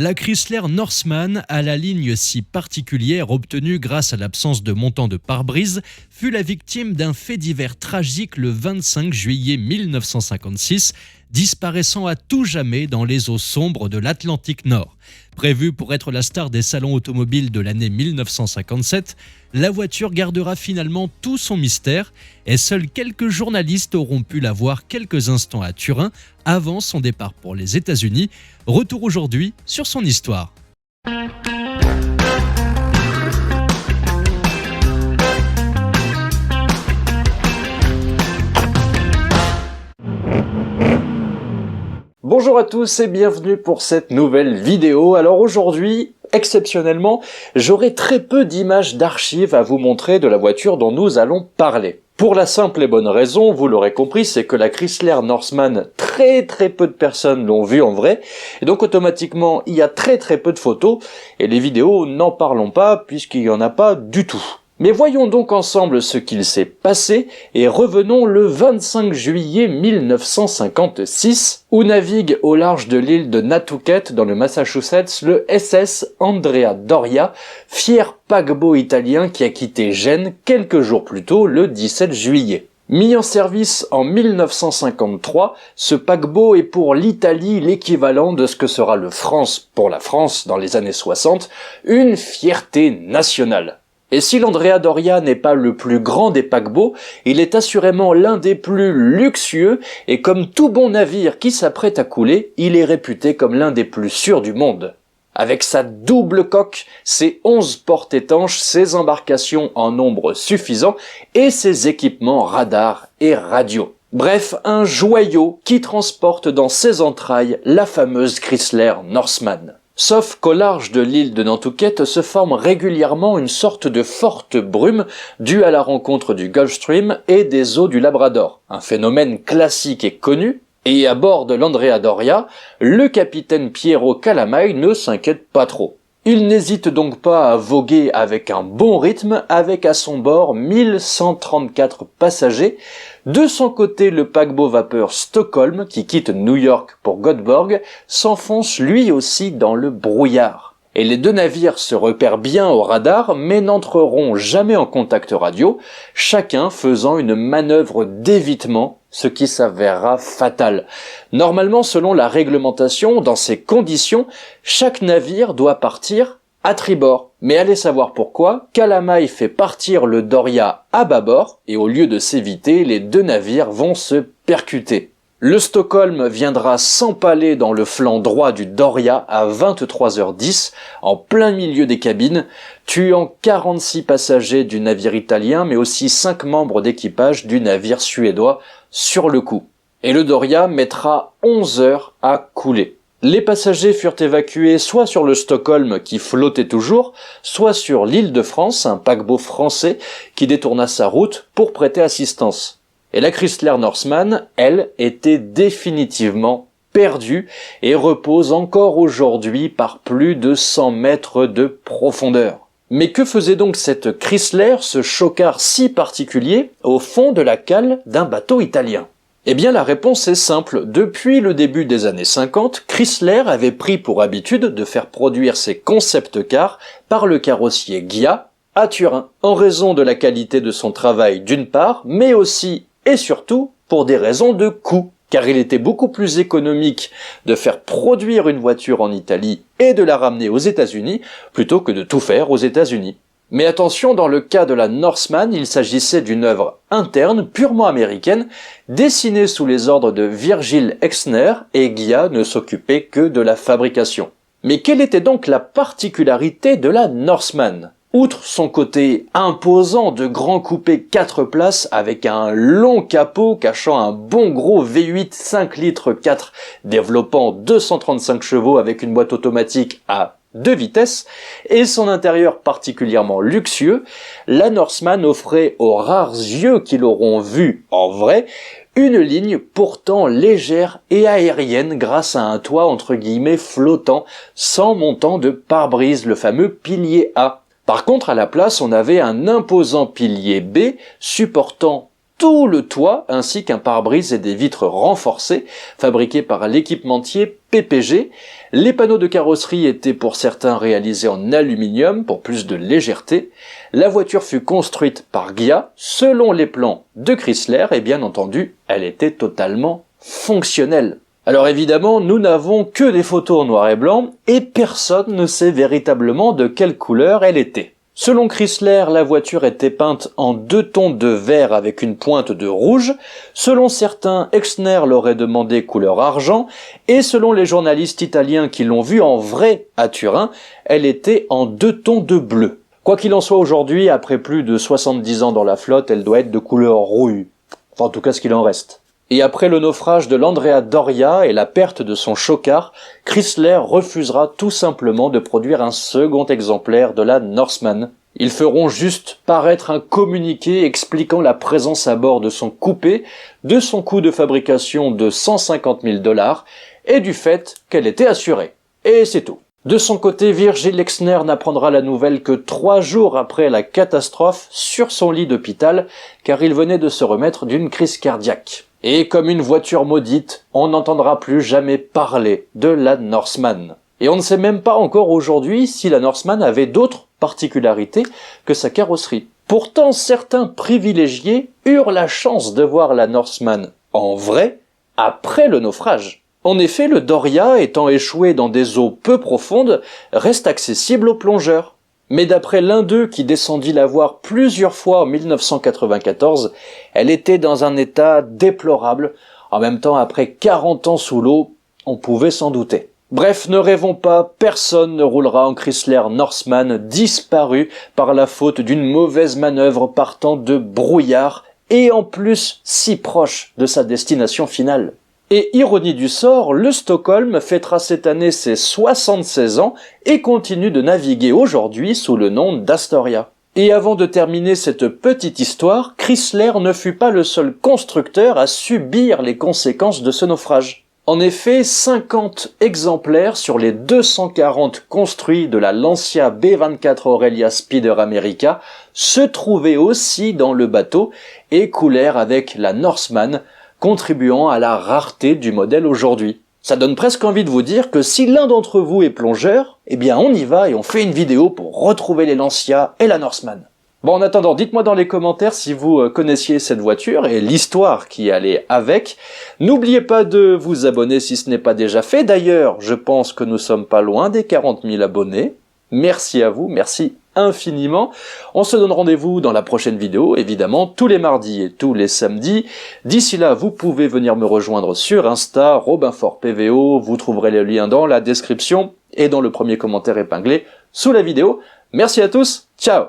La Chrysler Norseman, à la ligne si particulière obtenue grâce à l'absence de montant de pare-brise, fut la victime d'un fait divers tragique le 25 juillet 1956, disparaissant à tout jamais dans les eaux sombres de l'Atlantique Nord. Prévue pour être la star des salons automobiles de l'année 1957, la voiture gardera finalement tout son mystère et seuls quelques journalistes auront pu la voir quelques instants à Turin avant son départ pour les États-Unis. Retour aujourd'hui sur son histoire. Bonjour à tous et bienvenue pour cette nouvelle vidéo. Alors aujourd'hui, exceptionnellement, j'aurai très peu d'images d'archives à vous montrer de la voiture dont nous allons parler. Pour la simple et bonne raison, vous l'aurez compris, c'est que la Chrysler Norseman, très peu de personnes l'ont vue en vrai, et donc automatiquement il y a très peu de photos, et les vidéos n'en parlons pas puisqu'il n'y en a pas du tout. Mais voyons donc ensemble ce qu'il s'est passé et revenons le 25 juillet 1956 où navigue au large de l'île de Nantucket dans le Massachusetts le SS Andrea Doria, fier paquebot italien qui a quitté Gênes quelques jours plus tôt le 17 juillet. Mis en service en 1953, ce paquebot est pour l'Italie l'équivalent de ce que sera le France pour la France dans les années 60, une fierté nationale. Et si l'Andrea Doria n'est pas le plus grand des paquebots, il est assurément l'un des plus luxueux et comme tout bon navire qui s'apprête à couler, il est réputé comme l'un des plus sûrs du monde. Avec sa double coque, ses 11 portes étanches, ses embarcations en nombre suffisant et ses équipements radars et radio. Bref, un joyau qui transporte dans ses entrailles la fameuse Chrysler Norseman. Sauf qu'au large de l'île de Nantucket se forme régulièrement une sorte de forte brume due à la rencontre du Gulf Stream et des eaux du Labrador, un phénomène classique et connu, et à bord de l'Andrea Doria, le capitaine Piero Calamai ne s'inquiète pas trop. Il n'hésite donc pas à voguer avec un bon rythme, avec à son bord 1134 passagers. De son côté, le paquebot vapeur Stockholm, qui quitte New York pour Göteborg, s'enfonce lui aussi dans le brouillard. Et les deux navires se repèrent bien au radar, mais n'entreront jamais en contact radio, chacun faisant une manœuvre d'évitement, ce qui s'avérera fatal. Normalement, selon la réglementation, dans ces conditions, chaque navire doit partir à tribord. Mais allez savoir pourquoi, Calamai fait partir le Doria à bâbord, et au lieu de s'éviter, les deux navires vont se percuter. Le Stockholm viendra s'empaler dans le flanc droit du Doria à 23h10, en plein milieu des cabines, tuant 46 passagers du navire italien, mais aussi 5 membres d'équipage du navire suédois sur le coup. Et le Doria mettra 11 heures à couler. Les passagers furent évacués soit sur le Stockholm qui flottait toujours, soit sur l'île de France, un paquebot français qui détourna sa route pour prêter assistance. Et la Chrysler Norseman, elle, était définitivement perdue et repose encore aujourd'hui par plus de 100 mètres de profondeur. Mais que faisait donc cette Chrysler, ce chocard si particulier, au fond de la cale d'un bateau italien ? Eh bien la réponse est simple. Depuis le début des années 50, Chrysler avait pris pour habitude de faire produire ses concept cars par le carrossier Ghia à Turin, en raison de la qualité de son travail d'une part, mais aussi et surtout pour des raisons de coût, car il était beaucoup plus économique de faire produire une voiture en Italie et de la ramener aux États-Unis plutôt que de tout faire aux États-Unis. Mais attention, dans le cas de la Norseman, il s'agissait d'une œuvre interne, purement américaine, dessinée sous les ordres de Virgil Exner, et Ghia ne s'occupait que de la fabrication. Mais quelle était donc la particularité de la Norseman ? Outre son côté imposant de grand coupé 4 places avec un long capot cachant un bon gros V8 5 litres 4 développant 235 chevaux avec une boîte automatique à 2 vitesses et son intérieur particulièrement luxueux, la Norseman offrait aux rares yeux qui l'auront vue en vrai une ligne pourtant légère et aérienne grâce à un toit entre guillemets flottant sans montant de pare-brise, le fameux pilier A. Par contre, à la place, on avait un imposant pilier B supportant tout le toit, ainsi qu'un pare-brise et des vitres renforcées, fabriquées par l'équipementier PPG. Les panneaux de carrosserie étaient pour certains réalisés en aluminium pour plus de légèreté. La voiture fut construite par Ghia, selon les plans de Chrysler, et bien entendu, elle était totalement fonctionnelle. Alors évidemment, nous n'avons que des photos en noir et blanc, et personne ne sait véritablement de quelle couleur elle était. Selon Chrysler, la voiture était peinte en 2 tons de vert avec une pointe de rouge. Selon certains, Exner l'aurait demandé couleur argent. Et selon les journalistes italiens qui l'ont vue en vrai à Turin, elle était en 2 tons de bleu. Quoi qu'il en soit aujourd'hui, après plus de 70 ans dans la flotte, elle doit être de couleur rouille. Enfin, en tout cas, ce qu'il en reste. Et après le naufrage de l'Andrea Doria et la perte de son chocard, Chrysler refusera tout simplement de produire un second exemplaire de la Norseman. Ils feront juste paraître un communiqué expliquant la présence à bord de son coupé, de son coût de fabrication de 150 000 $ et du fait qu'elle était assurée. Et c'est tout. De son côté, Virgil Exner n'apprendra la nouvelle que 3 jours après la catastrophe sur son lit d'hôpital, car il venait de se remettre d'une crise cardiaque. Et comme une voiture maudite, on n'entendra plus jamais parler de la Norseman. Et on ne sait même pas encore aujourd'hui si la Norseman avait d'autres particularités que sa carrosserie. Pourtant, certains privilégiés eurent la chance de voir la Norseman en vrai après le naufrage. En effet, le Doria, étant échoué dans des eaux peu profondes, reste accessible aux plongeurs. Mais d'après l'un d'eux qui descendit la voir plusieurs fois en 1994, elle était dans un état déplorable. En même temps, après 40 ans sous l'eau, on pouvait s'en douter. Bref, ne rêvons pas, personne ne roulera en Chrysler Norseman disparu par la faute d'une mauvaise manœuvre partant de brouillard et en plus si proche de sa destination finale. Et ironie du sort, le Stockholm fêtera cette année ses 76 ans et continue de naviguer aujourd'hui sous le nom d'Astoria. Et avant de terminer cette petite histoire, Chrysler ne fut pas le seul constructeur à subir les conséquences de ce naufrage. En effet, 50 exemplaires sur les 240 construits de la Lancia B24 Aurelia Speeder America se trouvaient aussi dans le bateau et coulèrent avec la Norseman, contribuant à la rareté du modèle aujourd'hui. Ça donne presque envie de vous dire que si l'un d'entre vous est plongeur, eh bien on y va et on fait une vidéo pour retrouver les Lancia et la Norseman. Bon, en attendant, dites-moi dans les commentaires si vous connaissiez cette voiture et l'histoire qui allait avec. N'oubliez pas de vous abonner si ce n'est pas déjà fait. D'ailleurs, je pense que nous sommes pas loin des 40 000 abonnés. Merci à vous, merci infiniment. On se donne rendez-vous dans la prochaine vidéo, évidemment, tous les mardis et tous les samedis. D'ici là, vous pouvez venir me rejoindre sur Insta, RobinFortPVO. Vous trouverez le lien dans la description et dans le premier commentaire épinglé sous la vidéo. Merci à tous, ciao!